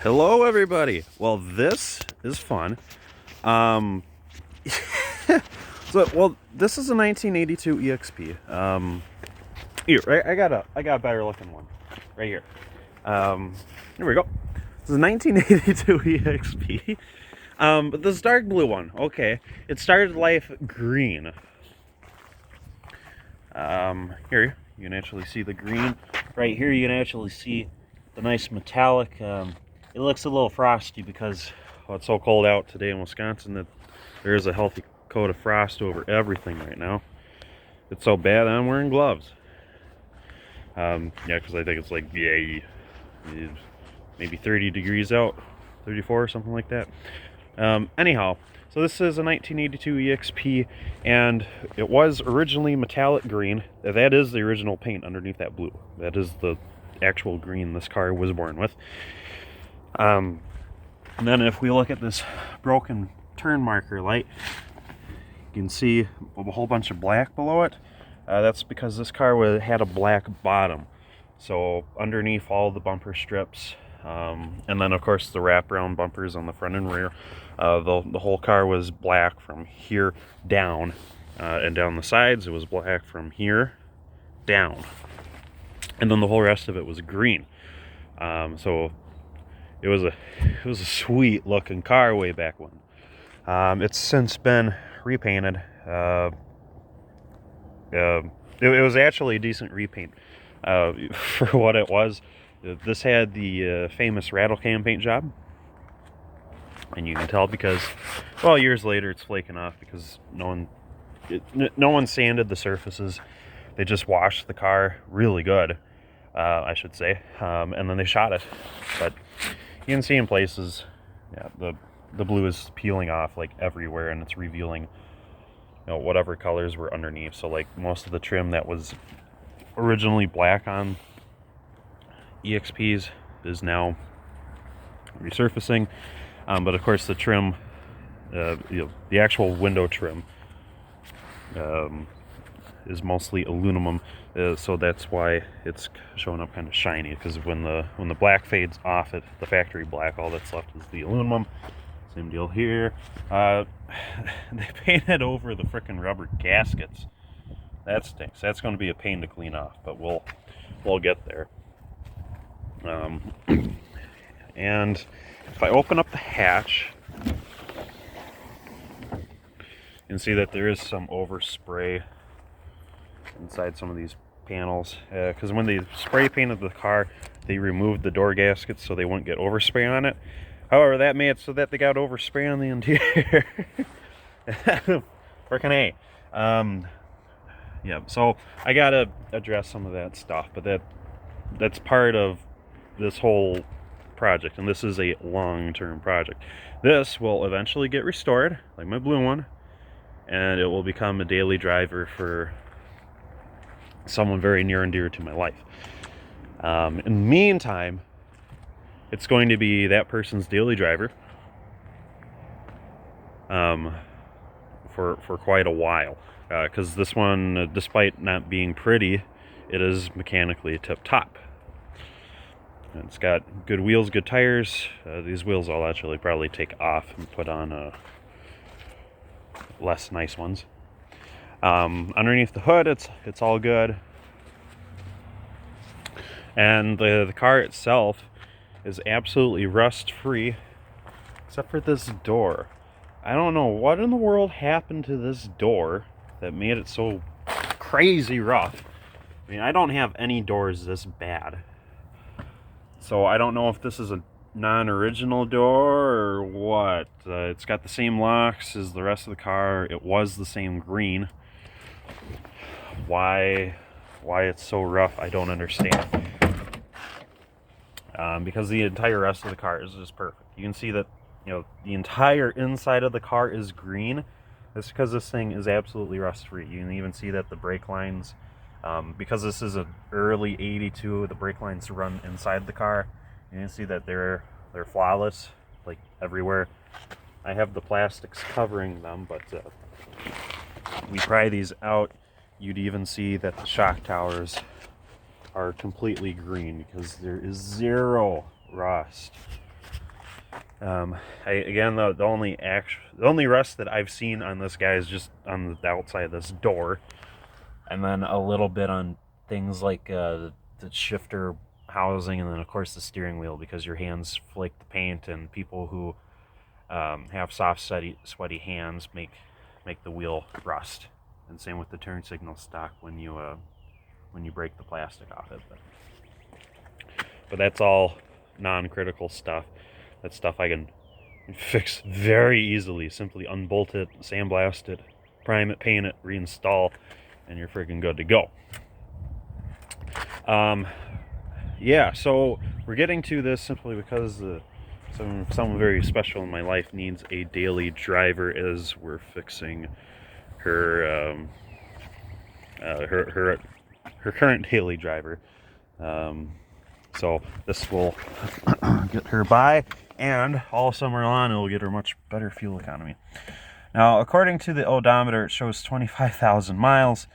Hello, everybody. Well, this is fun. Um, this is a 1982 EXP. Here, I got a better looking one, right here. Here we go. This is a 1982 EXP. But this dark blue one, okay. It started life green. Here you can actually see the green. Right here, you can actually see the nice metallic. It looks a little frosty because it's so cold out today in Wisconsin that there is a healthy coat of frost over everything right now. It's so bad I'm wearing gloves. Yeah, because I think it's like maybe 30 degrees out, 34 or something like that. Anyhow, so this is a 1982 EXP, and it was originally metallic green. That is the original paint underneath that blue. That is the actual green this car was born with. And then if we look at this broken turn marker light, you can see a whole bunch of black below it. That's because this car had a black bottom. So underneath all the bumper strips, and then of course the wraparound bumpers on the front and rear, the whole car was black from here down, and down the sides it was black from here down, and then the whole rest of it was green. So it was a sweet looking car way back when. It's since been repainted. It was actually a decent repaint for what it was. This had the famous rattle can paint job, and you can tell because, well, years later it's flaking off because no one sanded the surfaces. They just washed the car really good, I should say, and then they shot it. But you can see in places, yeah, the blue is peeling off like everywhere, and it's revealing, whatever colors were underneath. So like most of the trim that was originally black on EXPs is now resurfacing, but of course the trim, the actual window trim, is mostly aluminum, so that's why it's showing up kind of shiny. Because when the black fades off at the factory black, all that's left is the aluminum. Same deal here. They painted over the frickin' rubber gaskets. That stinks. That's going to be a pain to clean off, but we'll get there. And if I open up the hatch, you can see that there is some overspray inside some of these panels, because when they spray painted the car, they removed the door gaskets so they wouldn't get overspray on it. However, that made it so that they got overspray on the interior. Frickin' A. Yeah, so I gotta address some of that stuff, but that's part of this whole project, and this is a long-term project. This will eventually get restored, like my blue one, and it will become a daily driver for someone very near and dear to my life. In the meantime, it's going to be that person's daily driver for quite a while, because this one, despite not being pretty, it is mechanically tip-top. It's got good wheels, good tires. These wheels I'll actually probably take off and put on less nice ones. Underneath the hood, it's all good. And the car itself is absolutely rust-free, except for this door. I don't know what in the world happened to this door that made it so crazy rough. I mean, I don't have any doors this bad. So I don't know if this is a non-original door or what. It's got the same locks as the rest of the car. It was the same green. Why it's so rough, I don't understand. Because the entire rest of the car is just perfect. You can see that, the entire inside of the car is green. That's because this thing is absolutely rust-free. You can even see that the brake lines, because this is an early 82, the brake lines run inside the car. You can see that they're flawless, like everywhere. I have the plastics covering them, but we pry these out, you'd even see that the shock towers are completely green because there is zero rust Again, the only rust that I've seen on this guy is just on the outside of this door, and then a little bit on things like the shifter housing, and then of course the steering wheel, because your hands flake the paint, and people who have soft, sweaty hands make the wheel rust. And same with the turn signal stock when you break the plastic off it. But that's all non-critical stuff. That's stuff I can fix very easily. Simply unbolt it, sandblast it, prime it, paint it, reinstall, and you're freaking good to go. Yeah, so we're getting to this simply because someone very special in my life needs a daily driver as we're fixing her her current daily driver. So this will get her by, and all summer long it will get her much better fuel economy. Now, according to the odometer, it shows 25,000 miles.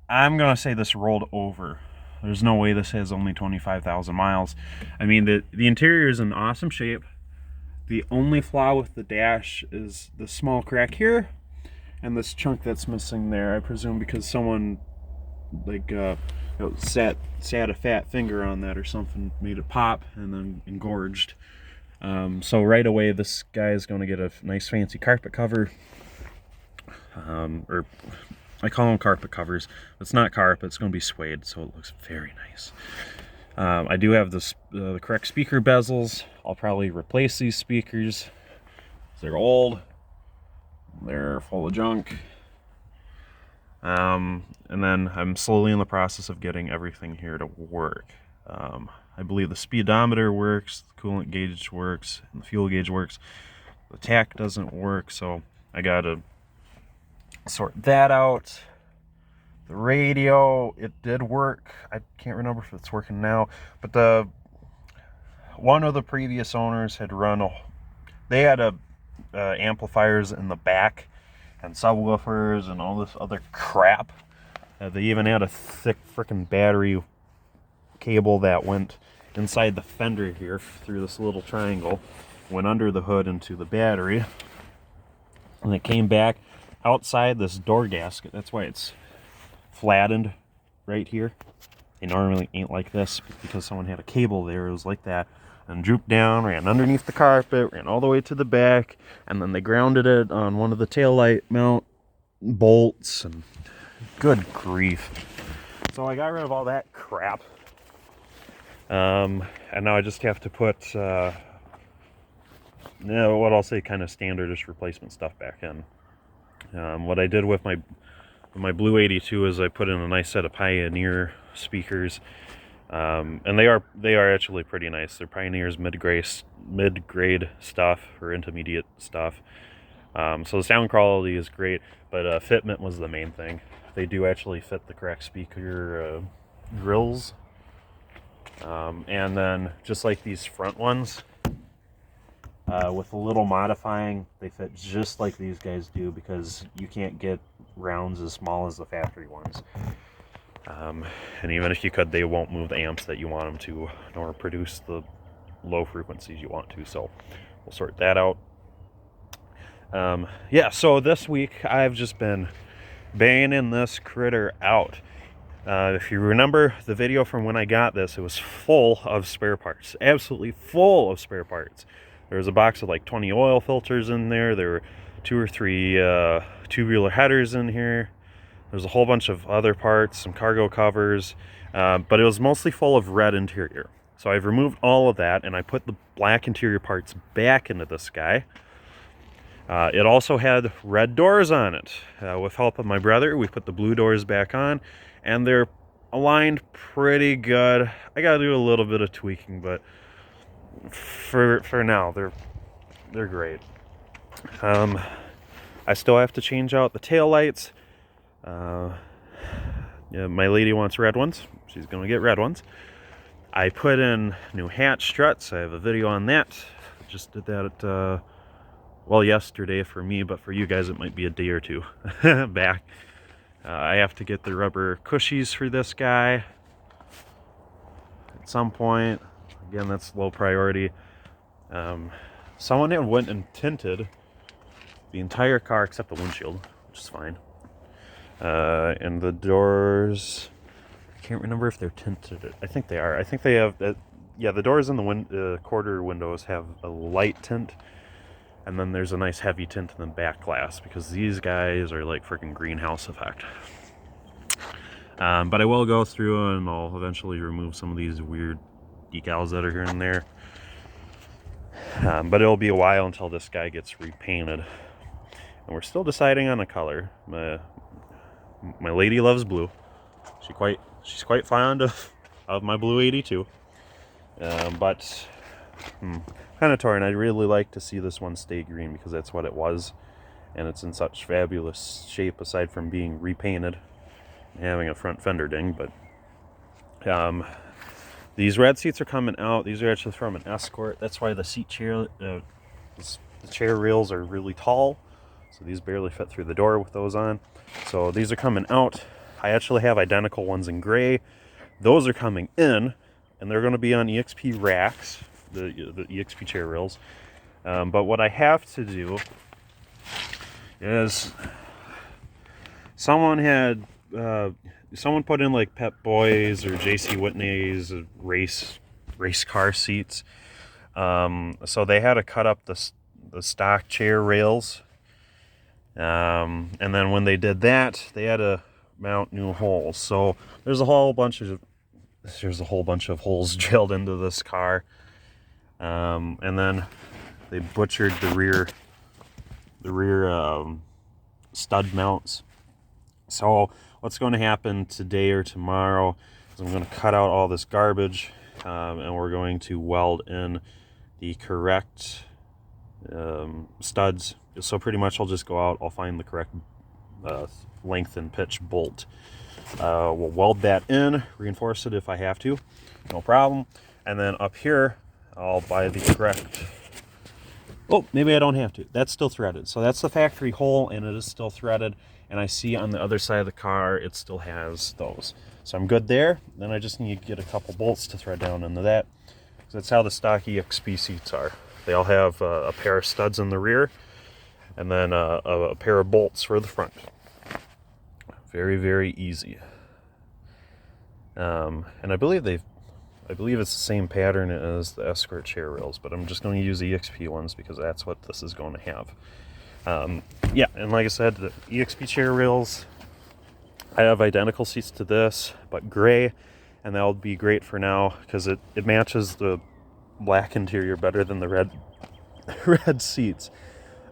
I'm gonna say this rolled over. There's no way this has only 25,000 miles. I mean, the interior is in awesome shape. The only flaw with the dash is the small crack here and this chunk that's missing there. I presume because someone sat a fat finger on that or something, made it pop and then engorged. So right away this guy is going to get a nice fancy carpet cover, or I call them carpet covers. It's not carpet, it's going to be suede, so it looks very nice. I do have the correct speaker bezels. I'll probably replace these speakers. They're old, they're full of junk. And then I'm slowly in the process of getting everything here to work. I believe the speedometer works, the coolant gauge works, and the fuel gauge works. The tach doesn't work, so I gotta sort that out. The radio, it did work. I can't remember if it's working now, but one of the previous owners had they had amplifiers in the back and subwoofers and all this other crap. They even had a thick frickin' battery cable that went inside the fender here through this little triangle, went under the hood into the battery, and it came back outside this door gasket. That's why it's flattened right here. They normally ain't like this, but because someone had a cable there, it was like that, and drooped down, ran underneath the carpet, ran all the way to the back, and then they grounded it on one of the taillight mount bolts, and good grief. So I got rid of all that crap. And now I just have to put, what I'll say kind of standardish replacement stuff back in. What I did with my Blue 82 is I put in a nice set of Pioneer speakers. And they are actually pretty nice. They're Pioneer's mid-grade stuff, or intermediate stuff. So the sound quality is great, but fitment was the main thing. They do actually fit the correct speaker grills. And then just like these front ones, with a little modifying, they fit just like these guys do, because you can't get rounds as small as the factory ones. And even if you could, they won't move the amps that you want them to, nor produce the low frequencies you want to, so we'll sort that out. Yeah, so this week I've just been banging this critter out. If you remember the video from when I got this, it was full of spare parts, absolutely full of spare parts. There was a box of like 20 oil filters in there. There were 2 or 3 tubular headers in here. There's a whole bunch of other parts, some cargo covers, but it was mostly full of red interior. So I've removed all of that, and I put the black interior parts back into this guy. It also had red doors on it. With help of my brother, we put the blue doors back on, and they're aligned pretty good. I gotta do a little bit of tweaking, but for now, they're great. I still have to change out the tail lights. Yeah, my lady wants red ones. She's gonna get red ones. I put in new hatch struts. I have a video on that. Just did that well, yesterday for me, but for you guys it might be a day or two back. I have to get the rubber cushies for this guy at some point. Again, that's low priority. someone had went and tinted the entire car except the windshield, which is fine. And the doors, I can't remember if they're tinted. I think they are. I think they have, yeah, the doors and the quarter windows have a light tint. And then there's a nice heavy tint in the back glass because these guys are like freaking greenhouse effect. But I will go through and I'll eventually remove some of these weird decals that are here and there. But it'll be a while until this guy gets repainted. And we're still deciding on the color. My lady loves blue. She's quite fond of my blue 82. But kind of torn. I'd really like to see this one stay green because that's what it was, and it's in such fabulous shape aside from being repainted and having a front fender ding. But these red seats are coming out. These are actually from an Escort. That's why the the chair rails are really tall, so these barely fit through the door with those on. So these are coming out. I actually have identical ones in gray. Those are coming in, and they're going to be on EXP racks, the EXP chair rails. But what I have to do is someone put in like Pep Boys or JC Whitney's race car seats. So they had to cut up the stock chair rails. And then when they did that, they had to mount new holes. So there's a whole bunch of holes drilled into this car. And then they butchered the rear stud mounts. So what's going to happen today or tomorrow is I'm going to cut out all this garbage, and we're going to weld in the correct studs. So pretty much I'll just go out, I'll find the correct length and pitch bolt. We'll weld that in, reinforce it if I have to, no problem. And then up here I'll buy the correct, oh, maybe I don't have to. That's still threaded. So that's the factory hole, and it is still threaded. And I see on the other side of the car, it still has those. So I'm good there. Then I just need to get a couple bolts to thread down into that. So that's how the stock EXP seats are. They all have a pair of studs in the rear, and then a pair of bolts for the front. Very, very easy. And I believe it's the same pattern as the Escort chair rails, but I'm just going to use the EXP ones because that's what this is going to have. Yeah, and like I said, the EXP chair rails, I have identical seats to this, but gray, and that'll be great for now because it matches the black interior better than the red seats.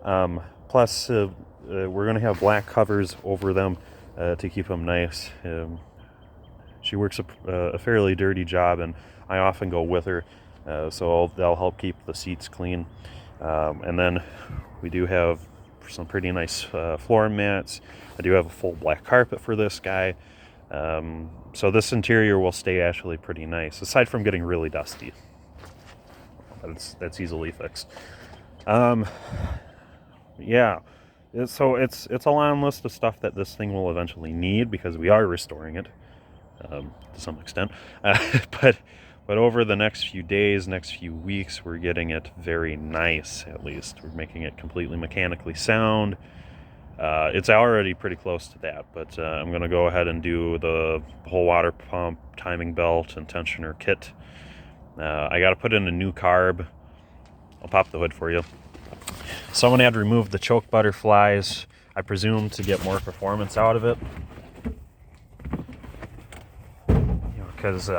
Plus, we're going to have black covers over them to keep them nice. She works a fairly dirty job, and I often go with her, so that'll help keep the seats clean. And then we do have some pretty nice floor mats. I do have a full black carpet for this guy. So this interior will stay actually pretty nice, aside from getting really dusty. That's easily fixed. Yeah. So it's a long list of stuff that this thing will eventually need because we are restoring it to some extent. But over the next few days, next few weeks, we're getting it very nice. At least we're making it completely mechanically sound. It's already pretty close to that, but I'm going to go ahead and do the whole water pump, timing belt, and tensioner kit. I got to put in a new carb. I'll pop the hood for you. Someone had removed the choke butterflies, I presume to get more performance out of it. Because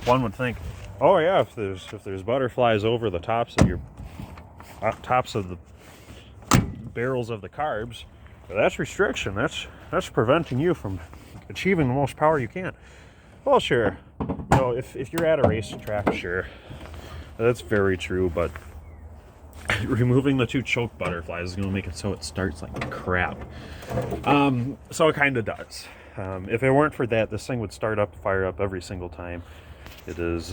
one would think, oh yeah, if there's butterflies over the tops of the barrels of the carbs, that's restriction. That's preventing you from achieving the most power you can. Well, sure. If you're at a racetrack, sure, that's very true. But removing the two choke butterflies is going to make it so it starts like crap. So it kind of does. If it weren't for that, this thing would fire up every single time. It is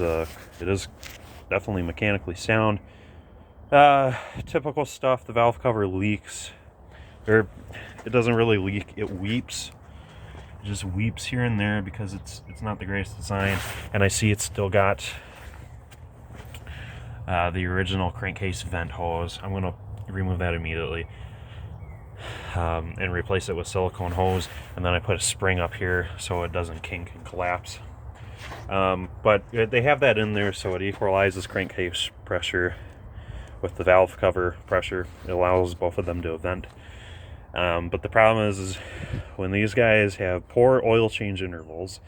definitely mechanically sound. Typical stuff. The valve cover leaks. It doesn't really leak. It weeps. It just weeps here and there because it's not the greatest design. And I see it's still got the original crankcase vent hose. I'm going to remove that immediately and replace it with silicone hose, and then I put a spring up here so it doesn't kink and collapse. But they have that in there so it equalizes crankcase pressure with the valve cover pressure. It allows both of them to vent. But the problem is when these guys have poor oil change intervals,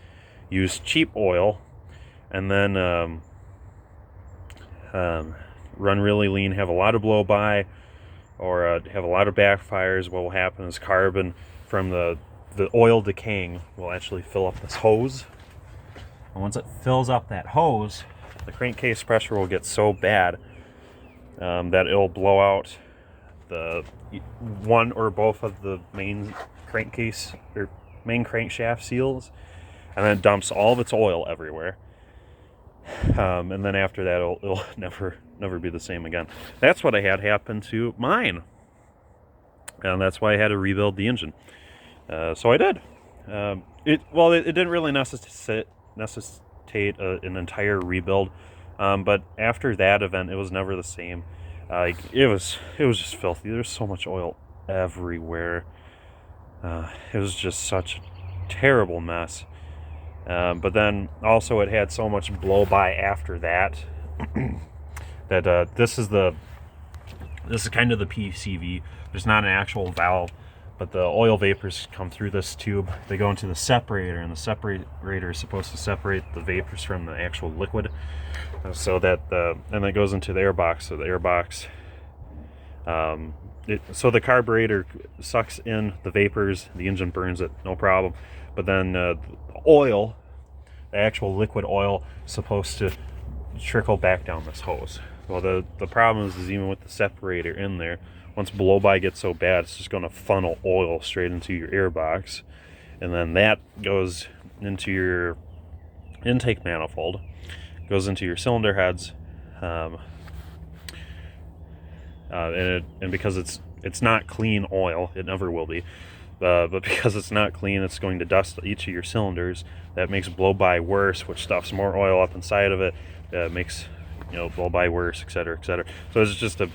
use cheap oil, and then run really lean, have a lot of blow-by, or have a lot of backfires, what will happen is carbon from the oil decaying will actually fill up this hose. And once it fills up that hose, the crankcase pressure will get so bad that it'll blow out the one or both of the main crankcase or main crankshaft seals, and then dumps all of its oil everywhere. And then after that, it'll never be the same again. That's what I had happen to mine, and that's why I had to rebuild the engine. So I did. It didn't really necessitate an entire rebuild, but after that event, it was never the same. It was just filthy. There's so much oil everywhere. It was just such a terrible mess. But then also it had so much blow-by after that that this is kind of the PCV. There's not an actual valve, but the oil vapors come through this tube. They go into the separator, and the separator is supposed to separate the vapors from the actual liquid, so that and it goes into the air box. So the air box, so the carburetor sucks in the vapors, the engine burns it, no problem. But then the oil, the actual liquid oil, is supposed to trickle back down this hose. Well, the problem is even with the separator in there, once blow-by gets so bad, it's just going to funnel oil straight into your air box, and then that goes into your intake manifold, goes into your cylinder heads, and because it's not clean oil, it never will be. But because it's not clean, it's going to dust each of your cylinders. That makes blow-by worse, which stuffs more oil up inside of it. Makes blow-by worse, etc., etc. So it's just a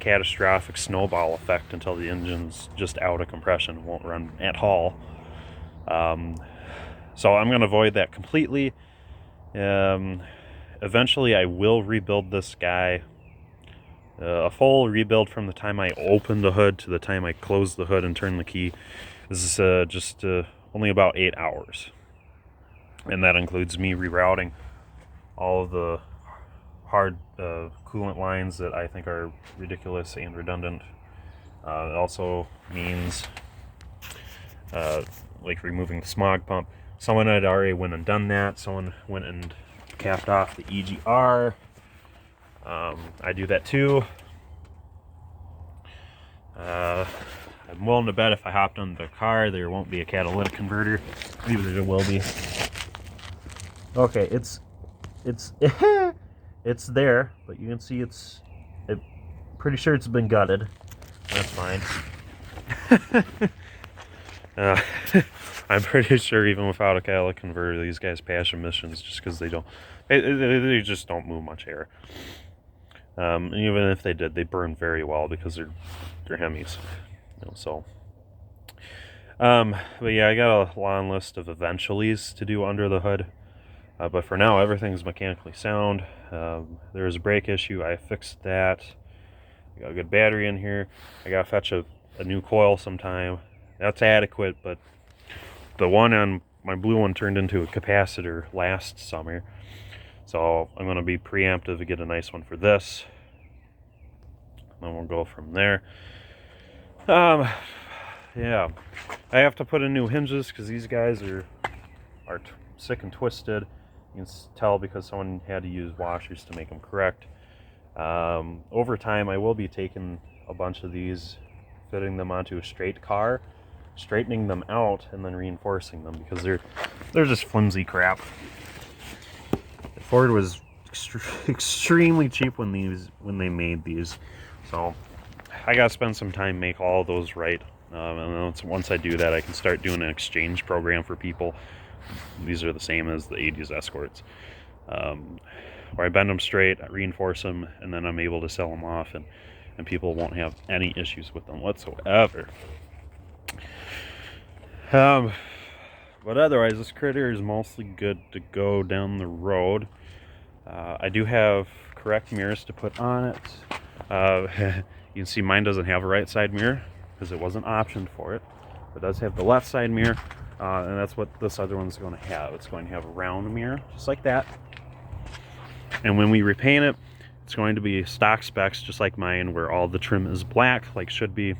catastrophic snowball effect until the engine's just out of compression, won't run at all. So I'm going to avoid that completely. Eventually, I will rebuild this guy. A full rebuild from the time I open the hood to the time I close the hood and turn the key is just only about 8 hours. And that includes me rerouting all of the hard coolant lines that I think are ridiculous and redundant. It also means like removing the smog pump. Someone had already went and done that. Someone went and capped off the EGR. I do that too. I'm willing to bet if I hopped on the car, there won't be a catalytic converter. Maybe there will be. Okay, it's it's there, but you can see pretty sure it's been gutted. That's fine. I'm pretty sure even without a catalytic converter, these guys pass emissions just because they just don't move much air. And even if they did, they burn very well because they're Hemis. But yeah, I got a long list of eventuallys to do under the hood. But for now, everything's mechanically sound. There was a brake issue. I fixed that. I got a good battery in here. I got to fetch a new coil sometime. That's adequate, but the one on my blue one turned into a capacitor last summer. So I'm going to be preemptive to get a nice one for this. Then we'll go from there. Yeah. I have to put in new hinges because these guys are sick and twisted. You can tell because someone had to use washers to make them correct. Over time, I will be taking a bunch of these, fitting them onto a straight car, straightening them out, and then reinforcing them because they're just flimsy crap. Ford was extremely cheap when they made these, so I gotta spend some time make all those right. And once I do that, I can start doing an exchange program for people. These are the same as the 80s Escorts. where I bend them straight, I reinforce them, and then I'm able to sell them off, and people won't have any issues with them whatsoever. But otherwise, this critter is mostly good to go down the road. I do have correct mirrors to put on it. You can see mine doesn't have a right side mirror because it wasn't optioned for it. It does have the left side mirror, and that's what this other one's going to have. It's going to have a round mirror, just like that. And when we repaint it, it's going to be stock specs, just like mine, where all the trim is black, like should be.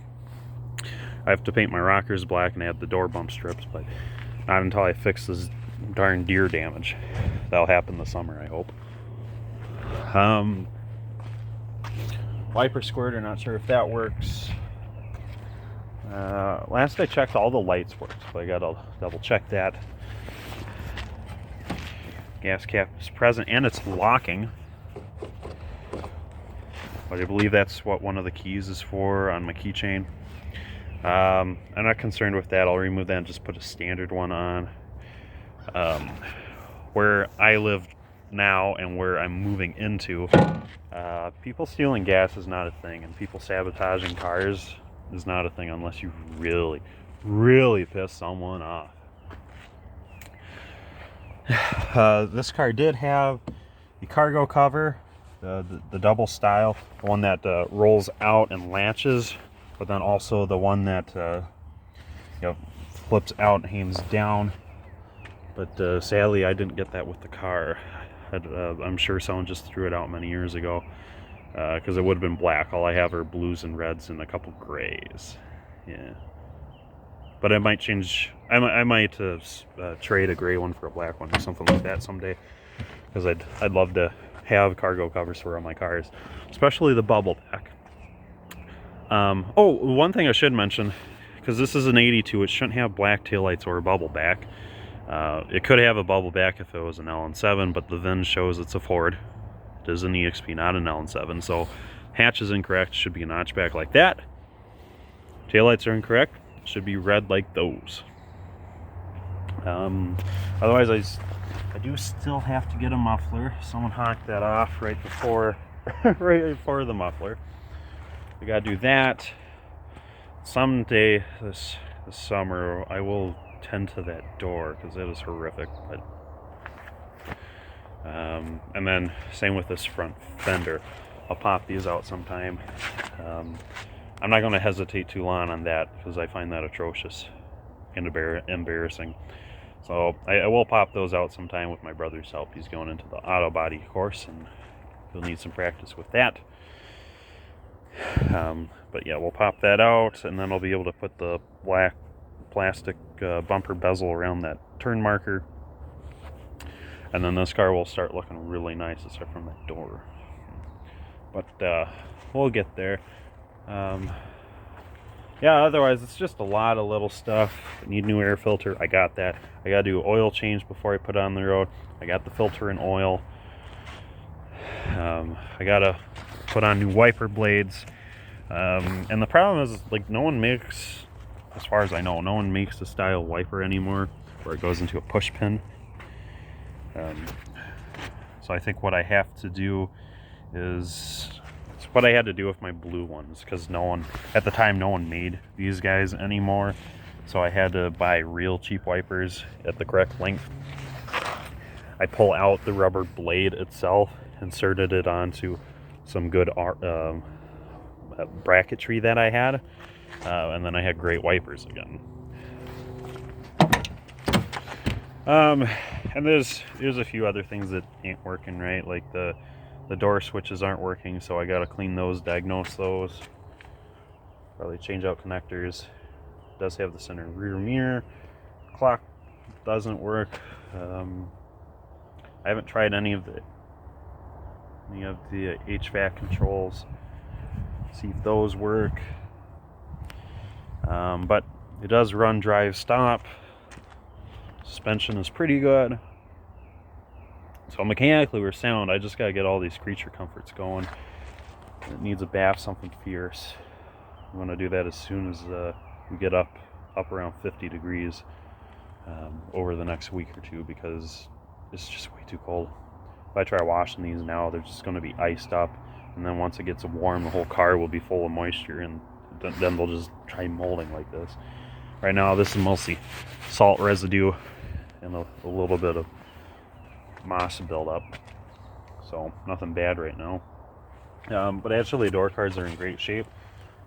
I have to paint my rockers black and add the door bump strips, but not until I fix this darn deer damage. That'll happen this summer, I hope. Wiper squirter, not sure if that works. Last I checked, all the lights worked, so I gotta double check that. Gas cap is present and it's locking, but I believe that's what one of the keys is for on my keychain. I'm not concerned with that. I'll remove that and just put a standard one on. Where I live now and where I'm moving into, people stealing gas is not a thing, and people sabotaging cars is not a thing unless you really, really piss someone off. This car did have the cargo cover, the double style, the one that rolls out and latches, but then also the one that flips out and hangs down. But sadly, I didn't get that with the car. I'm sure someone just threw it out many years ago, because it would have been black. All I have are blues and reds and a couple grays. Yeah, but I might change. I might trade a gray one for a black one or something like that someday, because I'd love to have cargo covers for all my cars, especially the bubble back. Oh, one thing I should mention, because this is an 82, it shouldn't have black taillights or a bubble back. It could have a bubble back if it was an LN7, but the VIN shows it's a Ford. It is an EXP, not an LN7, so hatch is incorrect. It should be a notchback like that. Taillights are incorrect. It should be red like those. Otherwise, I do still have to get a muffler. Someone honked that off right before the muffler. We gotta do that. Someday this summer, I will tend to that door because it is horrific. But and then same with this front fender. I'll pop these out sometime. I'm not going to hesitate too long on that because I find that atrocious and embarrassing. So I will pop those out sometime with my brother's help. He's going into the auto body course and he'll need some practice with that. But yeah, we'll pop that out, and then I'll be able to put the black plastic bumper bezel around that turn marker, and then this car will start looking really nice aside from that door. But we'll get there. Yeah, otherwise it's just a lot of little stuff. I need new air filter. I got that. I gotta do oil change before I put it on the road. I got the filter and oil. I gotta put on new wiper blades. And the problem is, like, no one makes, as far as I know, no one makes the style wiper anymore where it goes into a push pin. So I think what I have to do is, it's what I had to do with my blue ones, because at the time no one made these guys anymore. So I had to buy real cheap wipers at the correct length. I pull out the rubber blade itself, inserted it onto some good bracketry that I had, and then I had great wipers again. And there's a few other things that ain't working right, like the door switches aren't working, so I gotta clean those, diagnose those, probably change out connectors. It does have the center rear mirror. Clock doesn't work. I haven't tried any of the HVAC controls, see if those work. But it does run, drive, stop. Suspension is pretty good. So mechanically we're sound. I just gotta get all these creature comforts going. It needs a bath, something fierce. I'm gonna do that as soon as we get up around 50 degrees over the next week or two, because it's just way too cold. if I try washing these now, they're just going to be iced up, and then once it gets warm, the whole car will be full of moisture, and then they'll just try molding like this. Right now, this is mostly salt residue and a little bit of moss buildup, so nothing bad right now. But actually, door cards are in great shape.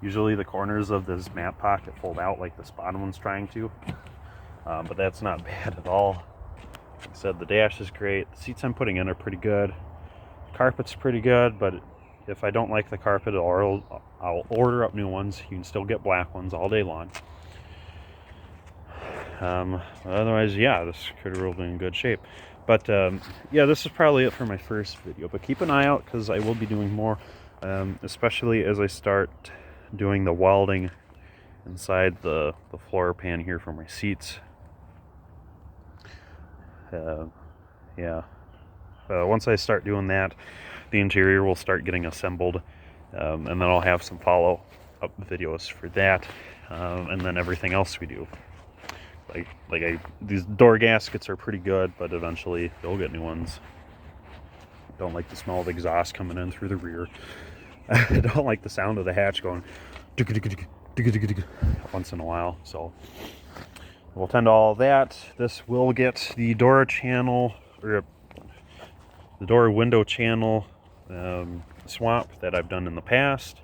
Usually the corners of this mat pocket fold out like this bottom one's trying to, but that's not bad at all. Like I said, the dash is great. The seats I'm putting in are pretty good. The carpet's pretty good, but if I don't like the carpet, I'll order up new ones. You can still get black ones all day long. Otherwise, yeah, this critter will be in good shape. But yeah, this is probably it for my first video. But keep an eye out, because I will be doing more, especially as I start doing the welding inside the floor pan here for my seats. Yeah. Once I start doing that, the interior will start getting assembled, and then I'll have some follow-up videos for that, and then everything else we do. These door gaskets are pretty good, but eventually they'll get new ones. Don't like the smell of exhaust coming in through the rear. I don't like the sound of the hatch going once in a while, so we'll tend to all of that. This will get the door channel, or the door window channel swap that I've done in the past.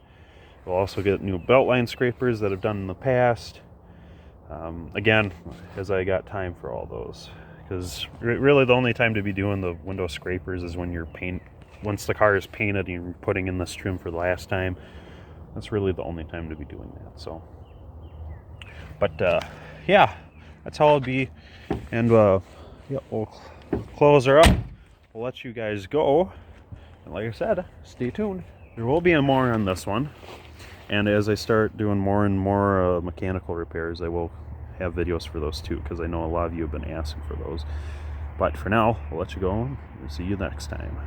We'll also get new belt line scrapers that I've done in the past. Again, as I got time for all those, because really the only time to be doing the window scrapers is when once the car is painted and you're putting in this trim for the last time. That's really the only time to be doing that. So, but yeah, that's how it'll be. And yeah, we'll close her up. We'll let you guys go. And like I said, stay tuned. There will be more on this one. And as I start doing more and more mechanical repairs, I will have videos for those too, because I know a lot of you have been asking for those. But for now, I'll let you go, and we'll see you next time.